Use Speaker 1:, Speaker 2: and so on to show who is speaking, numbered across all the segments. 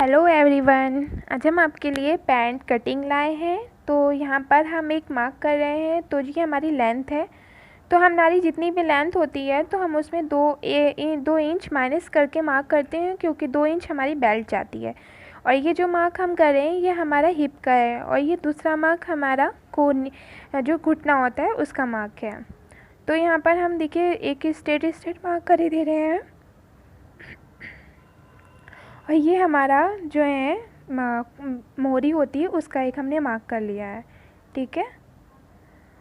Speaker 1: Hello everyone, आज हम आपके लिए पैंट कटिंग लाए हैं। तो यहाँ पर हम एक मार्क कर रहे हैं। तो ये हमारी लेंथ है। तो हमारी जितनी भी लेंथ होती है तो हम उसमें 2 इंच माइनस करके मार्क करते हैं, क्योंकि 2 इंच हमारी बेल्ट जाती है। और ये जो मार्क हम कर रहे हैं ये हमारा हिप का है, और ये दूसरा मार्क हमारा कोहनी जो घुटना होता है उसका मार्क है। तो यहाँ पर हम देखिए एक स्ट्रेट मार्क कर ही दे रहे हैं। और ये हमारा जो है मोहरी होती है उसका एक हमने मार्क कर लिया है, ठीक है।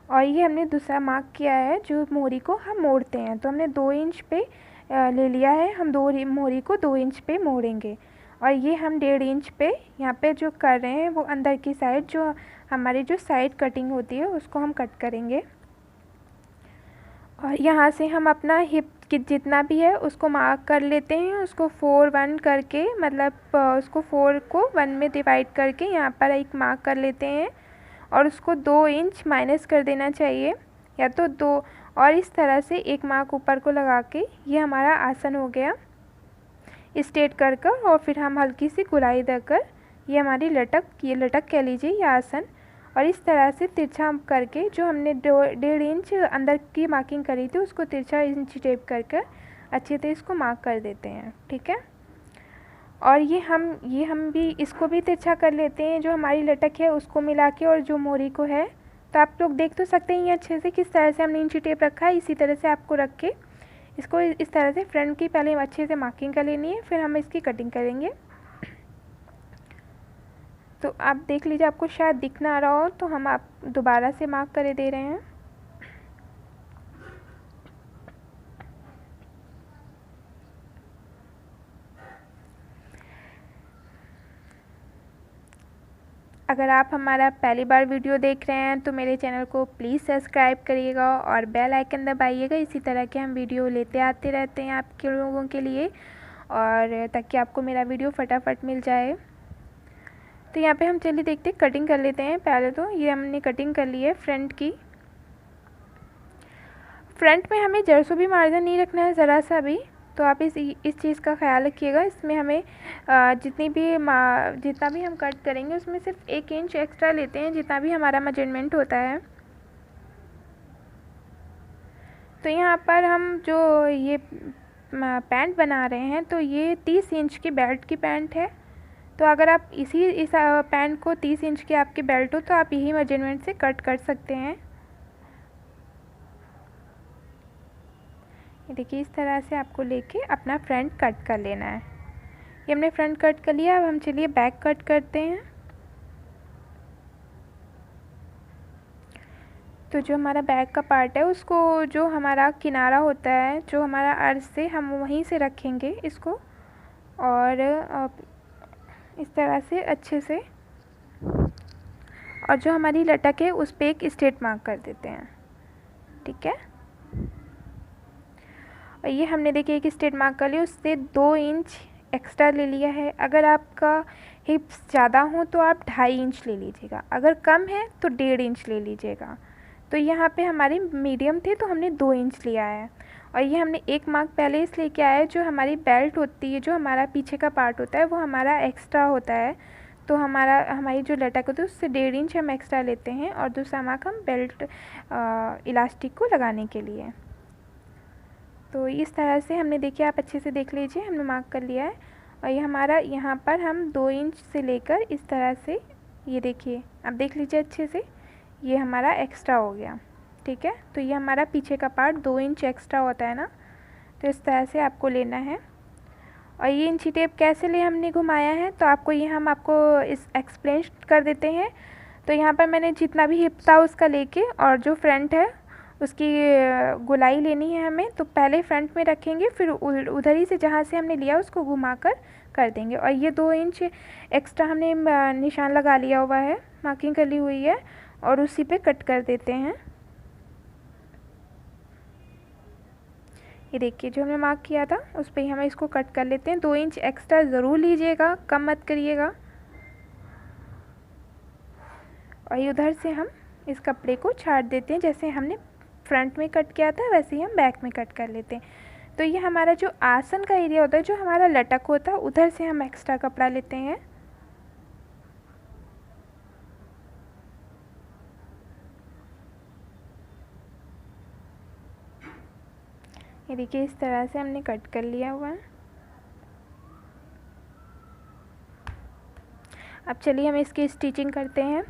Speaker 1: और ये हमने दूसरा मार्क किया है जो मोहरी को हम मोड़ते हैं। तो हमने 2 इंच पे ले लिया है, हम मोहरी को 2 इंच पे मोड़ेंगे। और ये हम 1.5 इंच पे यहाँ पे जो कर रहे हैं वो अंदर की साइड जो हमारी जो साइड कटिंग होती है उसको हम कट करेंगे। और यहाँ से हम अपना हिप जितना भी है उसको मार्क कर लेते हैं, उसको 4-1 करके, मतलब उसको 4 को 1 में डिवाइड करके यहाँ पर एक मार्क कर लेते हैं। और उसको 2 इंच माइनस कर देना चाहिए, या तो 2, और इस तरह से एक मार्क ऊपर को लगा के ये हमारा आसन हो गया स्ट्रेट कर कर। और फिर हम हल्की सी गुलाई देकर ये हमारी लटक कह लीजिए ये आसन। और इस तरह से तिरछा करके जो हमने 1.5 इंच अंदर की मार्किंग करी थी उसको तिरछा इंच टेप कर अच्छे से इसको मार्क कर देते हैं, ठीक है। और ये हम भी इसको भी तिरछा कर लेते हैं, जो हमारी लटक है उसको मिला के और जो मोरी को है। तो आप लोग देख तो सकते हैं ये अच्छे से किस तरह से हमने इंची टेप रखा है। इसी तरह से आपको रख के इसको इस तरह से फ्रंट की पहले अच्छे से मार्किंग कर लेनी है, फिर हम इसकी कटिंग करेंगे। तो आप देख लीजिए, आपको शायद दिख ना रहा हो तो हम आप दोबारा से मार्क कर दे रहे हैं। अगर आप हमारा पहली बार वीडियो देख रहे हैं तो मेरे चैनल को प्लीज़ सब्सक्राइब करिएगा और बेल आइकन दबाइएगा। इसी तरह के हम वीडियो लेते आते रहते हैं आपके लोगों के लिए, और ताकि आपको मेरा वीडियो फटाफट मिल जाए। तो यहाँ पे हम चलिए देखते कटिंग कर लेते हैं। पहले तो ये हमने कटिंग कर ली है फ्रंट की। फ्रंट में हमें जरसों भी मार्जिन नहीं रखना है ज़रा सा भी। तो आप इस चीज़ का ख्याल रखिएगा। इसमें हमें जितना भी हम कट करेंगे उसमें सिर्फ 1 इंच एक्स्ट्रा लेते हैं, जितना भी हमारा मेजरमेंट होता है। तो यहाँ पर हम जो ये पैंट बना रहे हैं तो ये 30 इंच की बेल्ट की पैंट है। तो अगर आप इस पैंट को 30 इंच की आपकी बेल्ट हो तो आप यही मेजरमेंट से कट कर सकते हैं। ये देखिए इस तरह से आपको लेके अपना फ्रंट कट कर लेना है। ये हमने फ्रंट कट कर लिया। अब हम चलिए बैक कट करते हैं। तो जो हमारा बैक का पार्ट है उसको जो हमारा किनारा होता है जो हमारा अर्ज से, हम वहीं से रखेंगे इसको। और इस तरह से अच्छे से, और जो हमारी लटक है उस पर एक स्ट्रेट मार्क कर देते हैं, ठीक है। और ये हमने देखिए एक स्ट्रेट मार्क कर लिया, उससे 2 इंच एक्स्ट्रा ले लिया है। अगर आपका हिप्स ज़्यादा हो तो आप 2.5 इंच ले लीजिएगा, अगर कम है तो 1.5 इंच ले लीजिएगा। तो यहाँ पे हमारे मीडियम थे तो हमने 2 इंच लिया है। और ये हमने एक मार्क पहले इसलिए किया है, जो हमारी बेल्ट होती है, जो हमारा पीछे का पार्ट होता है वो हमारा एक्स्ट्रा होता है। तो हमारी जो लटक होती है उससे 1.5 इंच हम एक्स्ट्रा लेते हैं, और दूसरा मार्क हम बेल्ट इलास्टिक को लगाने के लिए। तो इस तरह से हमने, देखिए आप अच्छे से देख लीजिए, हमने मार्क कर लिया है। और ये हमारा यहाँ पर हम 2 इंच से लेकर इस तरह से, ये देखिए आप देख लीजिए अच्छे से, ये हमारा एक्स्ट्रा हो गया, ठीक है। तो ये हमारा पीछे का पार्ट 2 इंच एक्स्ट्रा होता है ना, तो इस तरह से आपको लेना है। और ये इंची टेप कैसे ले हमने घुमाया है तो आपको ये हम आपको इस एक्सप्लेन कर देते हैं। तो यहाँ पर मैंने जितना भी हिप था उसका लेके, और जो फ्रंट है उसकी गोलाई लेनी है हमें। तो पहले फ्रंट में रखेंगे, फिर उधर ही से जहाँ से हमने लिया उसको घुमाकर कर देंगे। और ये 2 इंच एक्स्ट्रा हमने निशान लगा लिया हुआ है, मार्किंग कर ली हुई है, और उसी पे कट कर देते हैं। ये देखिए जो हमने मार्क किया था उस पर ही हम इसको कट कर लेते हैं। 2 इंच एक्स्ट्रा ज़रूर लीजिएगा, कम मत करिएगा। और उधर से हम इस कपड़े को छाट देते हैं, जैसे हमने फ्रंट में कट किया था वैसे ही हम बैक में कट कर लेते हैं। तो ये हमारा जो आसन का एरिया होता है, जो हमारा लटक होता है, उधर से हम एक्स्ट्रा कपड़ा लेते हैं। ये देखिए इस तरह से हमने कट कर लिया हुआ है। अब चलिए हम इसकी स्टिचिंग करते हैं।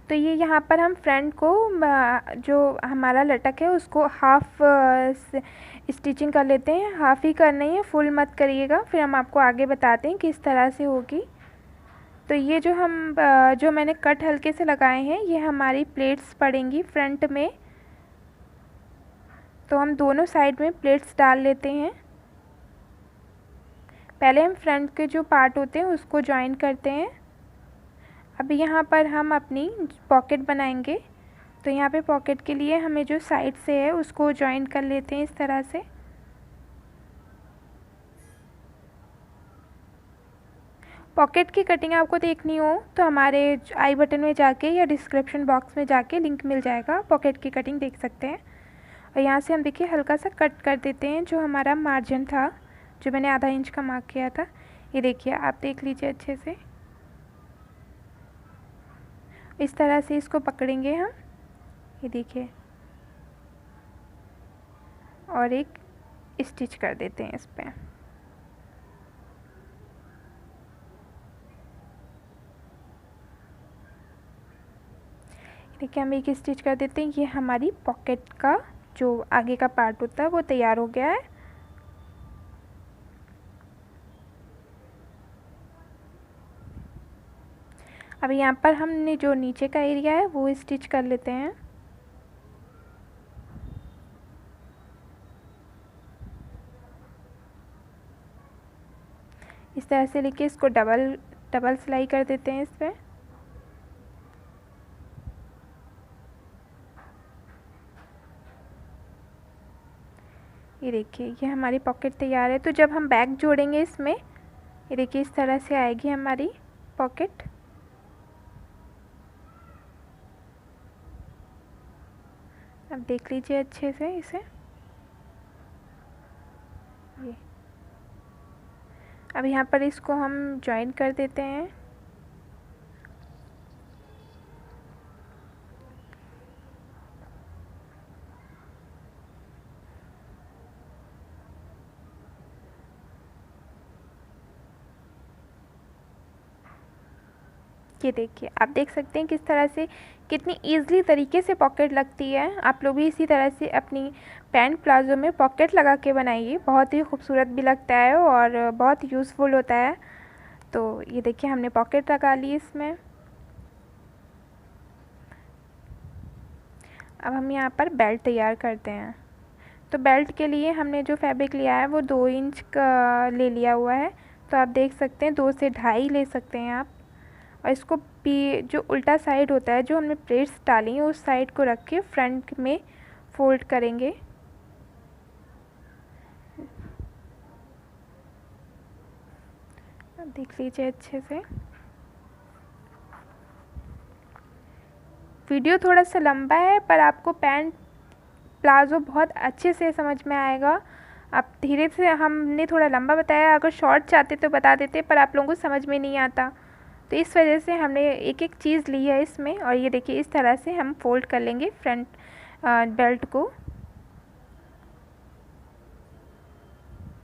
Speaker 1: तो ये यहाँ पर हम फ्रंट को जो हमारा लटक है उसको हाफ स्टिचिंग कर लेते हैं। हाफ ही करना है, फुल मत करिएगा, फिर हम आपको आगे बताते हैं किस तरह से होगी। तो ये जो मैंने कट हल्के से लगाए हैं, ये हमारी प्लेट्स पड़ेंगी फ्रंट में। तो हम दोनों साइड में प्लेट्स डाल लेते हैं। पहले हम फ्रंट के जो पार्ट होते हैं उसको जॉइन करते हैं। अब यहाँ पर हम अपनी पॉकेट बनाएंगे। तो यहाँ पे पॉकेट के लिए हमें जो साइड से है उसको जॉइन कर लेते हैं इस तरह से। पॉकेट की कटिंग आपको देखनी हो तो हमारे आई बटन में जाके या डिस्क्रिप्शन बॉक्स में जाके लिंक मिल जाएगा, पॉकेट की कटिंग देख सकते हैं। और यहाँ से हम देखिए हल्का सा कट कर देते हैं जो हमारा मार्जिन था, जो मैंने आधा इंच का मार्क किया था। ये देखिए आप देख लीजिए अच्छे से, इस तरह से इसको पकड़ेंगे हम। ये देखिए और एक स्टिच कर देते हैं इस पे। देखिए हम एक स्टिच कर देते हैं। ये हमारी पॉकेट का जो आगे का पार्ट होता है वो तैयार हो गया है। अब यहाँ पर हमने जो नीचे का एरिया है वो स्टिच कर लेते हैं। इस तरह से लेके इसको डबल सिलाई कर देते हैं इस पर। ये देखिए ये हमारी पॉकेट तैयार है। तो जब हम बैक जोड़ेंगे इसमें, ये देखिए इस तरह से आएगी हमारी पॉकेट। अब देख लीजिए अच्छे से इसे। ये अब यहाँ पर इसको हम जॉइन कर देते हैं। ये देखिए आप देख सकते हैं किस तरह से कितनी ईज़िली तरीके से पॉकेट लगती है। आप लोग भी इसी तरह से अपनी पैंट प्लाज़ो में पॉकेट लगा के बनाइए, बहुत ही खूबसूरत भी लगता है और बहुत यूज़फुल होता है। तो ये देखिए हमने पॉकेट लगा ली इसमें। अब हम यहाँ पर बेल्ट तैयार करते हैं। तो बेल्ट के लिए हमने जो फैब्रिक लिया है वो 2 इंच का ले लिया हुआ है। तो आप देख सकते हैं 2 से 2.5 ले सकते हैं आप। और इसको भी जो उल्टा साइड होता है, जो हमने प्लेट्स डाली हैं उस साइड को रख के फ्रंट में फोल्ड करेंगे। अब देख लीजिए अच्छे से। वीडियो थोड़ा सा लंबा है पर आपको पैंट प्लाज़ो बहुत अच्छे से समझ में आएगा। आप धीरे से, हमने थोड़ा लंबा बताया, अगर शॉर्ट चाहते तो बता देते पर आप लोगों को समझ में नहीं आता, तो इस वजह से हमने एक एक चीज़ ली है इसमें। और ये देखिए इस तरह से हम फोल्ड कर लेंगे फ्रंट बेल्ट को।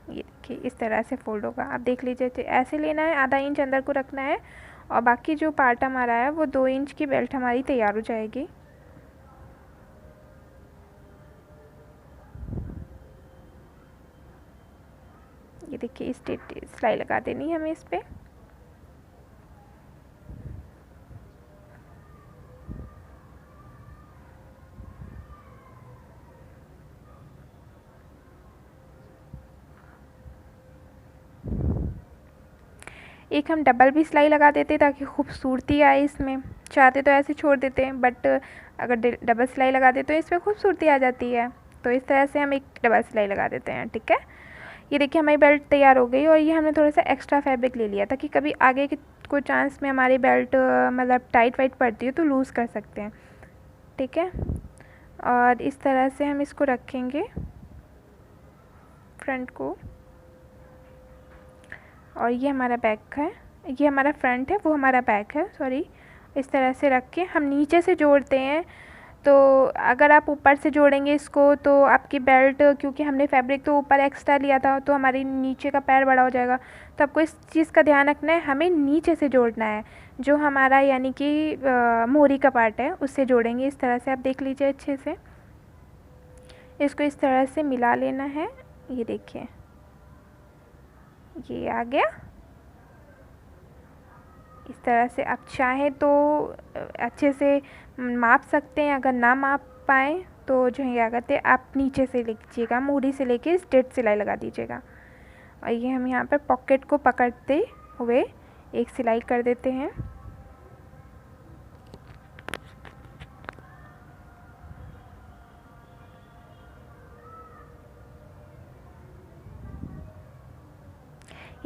Speaker 1: ये देखिए इस तरह से फोल्ड होगा। आप देख लीजिए ऐसे लेना है, आधा इंच अंदर को रखना है और बाकी जो पार्ट हमारा है वो 2 इंच की बेल्ट हमारी तैयार हो जाएगी। ये देखिए स्ट्रेट सिलाई लगा देनी है हमें इस पर। एक हम डबल भी सिलाई लगा देते ताकि खूबसूरती आए इसमें। चाहते तो ऐसे छोड़ देते हैं बट अगर डबल सिलाई लगा देते तो इसमें खूबसूरती आ जाती है। तो इस तरह से हम एक डबल सिलाई लगा देते हैं, ठीक है। ये देखिए हमारी बेल्ट तैयार हो गई और ये हमने थोड़ा सा एक्स्ट्रा फैब्रिक ले लिया ताकि कभी आगे के कोई चांस में हमारी बेल्ट मतलब टाइट वाइट पड़ती है तो लूज़ कर सकते हैं, ठीक है। और इस तरह से हम इसको रखेंगे फ्रंट को। और ये हमारा बैक है, ये हमारा फ्रंट है, वो हमारा बैक है, सॉरी। इस तरह से रख के हम नीचे से जोड़ते हैं। तो अगर आप ऊपर से जोड़ेंगे इसको तो आपकी बेल्ट, क्योंकि हमने फैब्रिक तो ऊपर एक्स्ट्रा लिया था तो हमारी नीचे का पैर बड़ा हो जाएगा। तो आपको इस चीज़ का ध्यान रखना है, हमें नीचे से जोड़ना है, जो हमारा यानी कि मोहरी का पार्ट है उससे जोड़ेंगे। इस तरह से आप देख लीजिए अच्छे से, इसको इस तरह से मिला लेना है। ये देखिए ये आ गया। इस तरह से आप चाहें तो अच्छे से माप सकते हैं, अगर ना माप पाएँ तो जो है क्या कहते हैं, आप नीचे से लीजिएगा, मोहरी से लेके स्ट्रेट सिलाई लगा दीजिएगा। और ये हम यहाँ पर पॉकेट को पकड़ते हुए एक सिलाई कर देते हैं।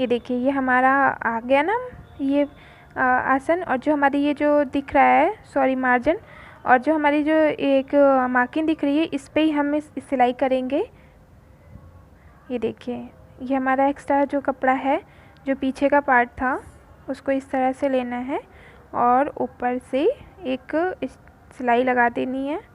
Speaker 1: ये देखिए ये हमारा आ गया ना ये आसन। और जो हमारी ये जो दिख रहा है, सॉरी, मार्जिन, और जो हमारी जो एक मार्किंग दिख रही है, इस पे ही हम इस सिलाई करेंगे। ये देखिए ये हमारा एक्स्ट्रा जो कपड़ा है, जो पीछे का पार्ट था, उसको इस तरह से लेना है और ऊपर से एक सिलाई लगा देनी है।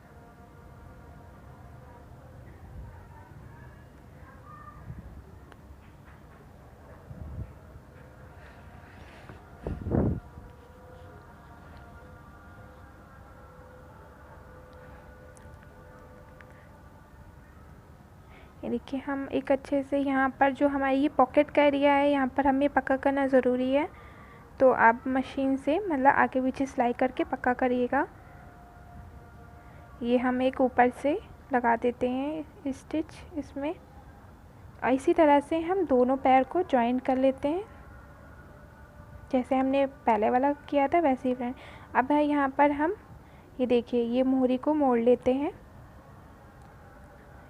Speaker 1: ये देखिए हम एक अच्छे से यहाँ पर जो हमारी ये पॉकेट का एरिया है, यहाँ पर हमें पक्का करना ज़रूरी है। तो आप मशीन से मतलब आगे पीछे सिलाई करके पक्का करिएगा। ये हम एक ऊपर से लगा देते हैं स्टिच इसमें, और इसी तरह से हम दोनों पैर को जॉइन कर लेते हैं, जैसे हमने पहले वाला किया था वैसे ही फ्रेंड। अब है यहाँ पर हम ये देखिए ये मोहरी को मोड़ लेते हैं।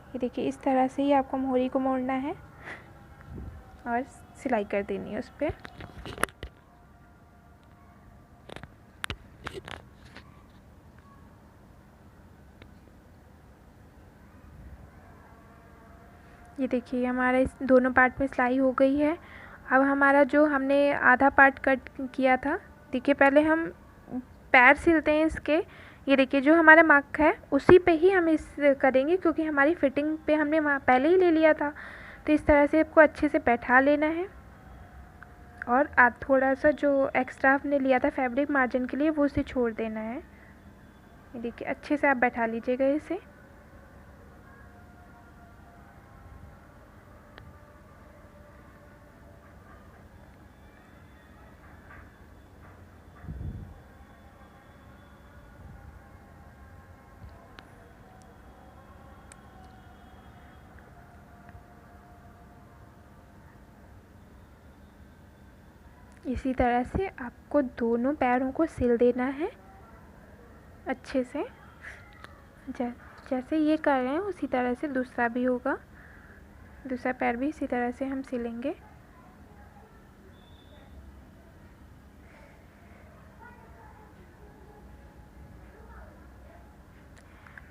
Speaker 1: ये देखिए इस तरह से ही आपको मोहरी को मोड़ना है और सिलाई कर देनी है उस पर। ये देखिए हमारा इस दोनों पार्ट में सिलाई हो गई है। अब हमारा जो हमने आधा पार्ट कट किया था, देखिए पहले हम पैर सिलते हैं इसके। ये देखिए जो हमारा मार्क है उसी पे ही हम इस करेंगे, क्योंकि हमारी फिटिंग पे हमने पहले ही ले लिया था। तो इस तरह से आपको अच्छे से बैठा लेना है और थोड़ा सा जो एक्स्ट्रा आपने लिया था फैब्रिक मार्जिन के लिए वो उसे छोड़ देना है। ये देखिए अच्छे से आप बैठा लीजिएगा इसे। इसी तरह से आपको दोनों पैरों को सिल देना है अच्छे से। जैसे ये कर रहे हैं उसी तरह से दूसरा भी होगा, दूसरा पैर भी इसी तरह से हम सिलेंगे।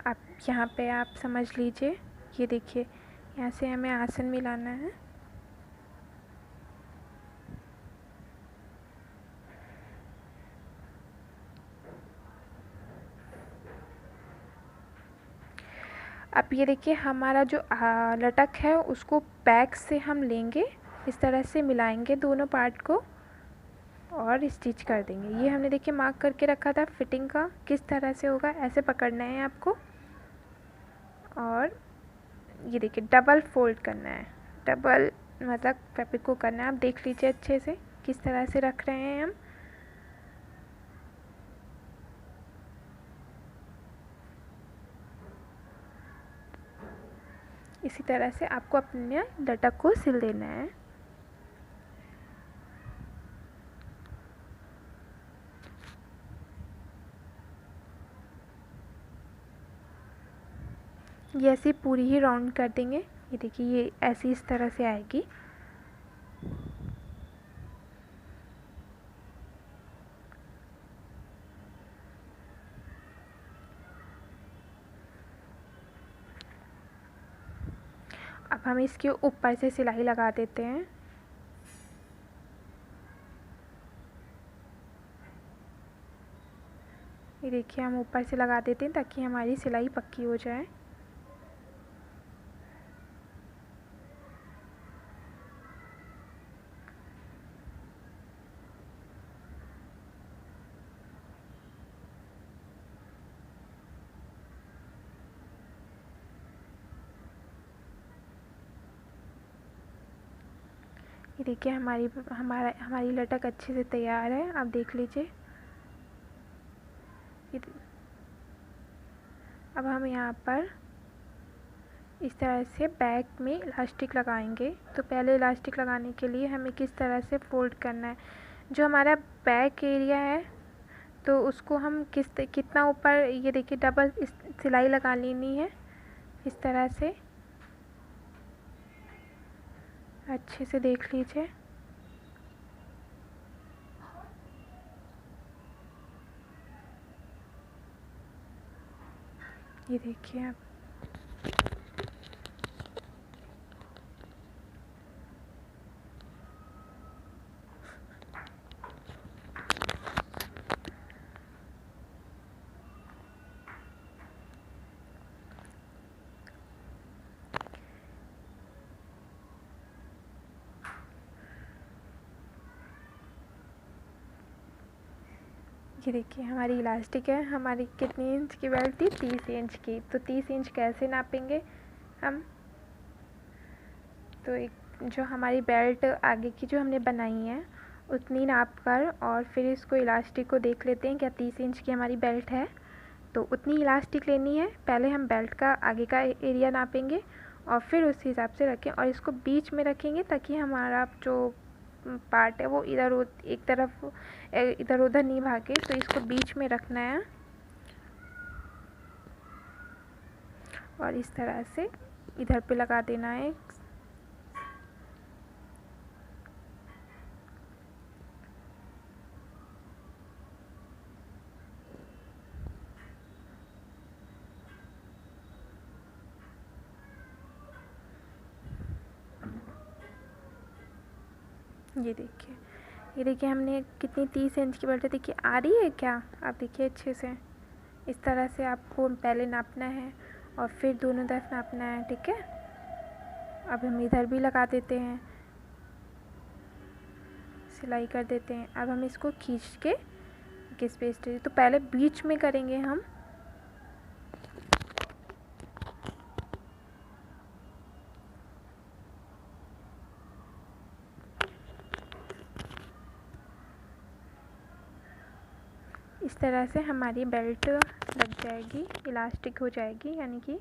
Speaker 1: आप यहाँ पे आप समझ लीजिए, ये देखिए यहाँ से हमें आसन मिलाना है। अब ये देखिए हमारा जो लटक है उसको बैक से हम लेंगे, इस तरह से मिलाएंगे दोनों पार्ट को और स्टिच कर देंगे। ये हमने देखिए मार्क करके रखा था फिटिंग का, किस तरह से होगा ऐसे पकड़ना है आपको। और ये देखिए डबल फोल्ड करना है, डबल मतलब फैब्रिक को करना है। आप देख लीजिए अच्छे से किस तरह से रख रहे हैं हम। इसी तरह से आपको अपने लटक को सिल देना है। ये ऐसे पूरी ही राउंड कर देंगे। ये देखिए ये ऐसी इस तरह से आएगी। हम इसके ऊपर से सिलाई लगा देते हैं। ये देखिए हम ऊपर से लगा देते हैं ताकि हमारी सिलाई पक्की हो जाए। ये देखिए हमारी लटक अच्छे से तैयार है। आप देख लीजिए। अब हम यहाँ पर इस तरह से बैक में इलास्टिक लगाएंगे। तो पहले इलास्टिक लगाने के लिए हमें किस तरह से फोल्ड करना है, जो हमारा बैक एरिया है तो उसको हम कितना ऊपर, ये देखिए डबल सिलाई लगा लेनी है इस तरह से। अच्छे से देख लीजिए। ये देखिए आप। ये देखिए हमारी इलास्टिक है। हमारी कितनी इंच की बेल्ट थी? 30 इंच की। तो 30 इंच कैसे नापेंगे हम? तो एक जो हमारी बेल्ट आगे की जो हमने बनाई है उतनी नाप कर, और फिर इसको इलास्टिक को देख लेते हैं क्या 30 इंच की हमारी बेल्ट है। तो उतनी इलास्टिक लेनी है। पहले हम बेल्ट का आगे का एरिया नापेंगे और फिर उस हिसाब से रखें, और इसको बीच में रखेंगे ताकि हमारा जो पार्ट है वो एक तरफ इधर उधर नहीं भागे। तो इसको बीच में रखना है और इस तरह से इधर पे लगा देना है। ये देखिए हमने कितनी 30 इंच की बेल्ट, देखिए आ रही है क्या? आप देखिए अच्छे से। इस तरह से आपको पहले नापना है और फिर दोनों तरफ नापना है, ठीक है। अब हम इधर भी लगा देते हैं, सिलाई कर देते हैं। अब हम इसको खींच के किस पेस्ट, तो पहले बीच में करेंगे हम। इस तरह से हमारी बेल्ट लग जाएगी, इलास्टिक हो जाएगी यानी कि।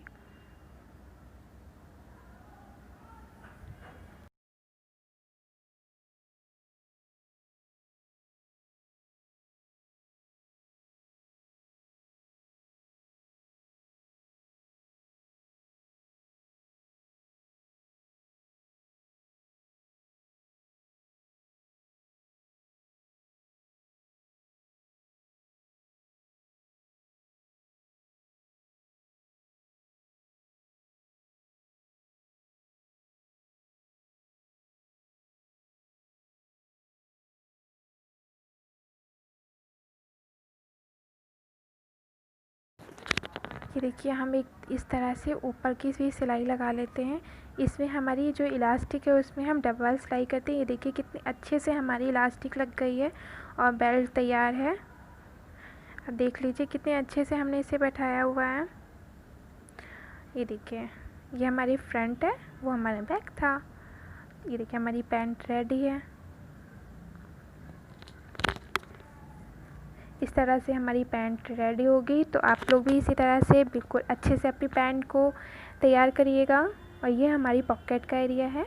Speaker 1: ये देखिए हम एक इस तरह से ऊपर की भी सिलाई लगा लेते हैं। इसमें हमारी जो इलास्टिक है उसमें हम डबल सिलाई करते हैं। ये देखिए कितने अच्छे से हमारी इलास्टिक लग गई है और बेल्ट तैयार है। अब देख लीजिए कितने अच्छे से हमने इसे बैठाया हुआ है। ये देखिए ये हमारी फ्रंट है, वो हमारा बैक था। ये देखिए हमारी पैंट रेडी है। इस तरह से हमारी पैंट रेडी होगी। तो आप लोग भी इसी तरह से बिल्कुल अच्छे से अपनी पैंट को तैयार करिएगा। और ये हमारी पॉकेट का एरिया है।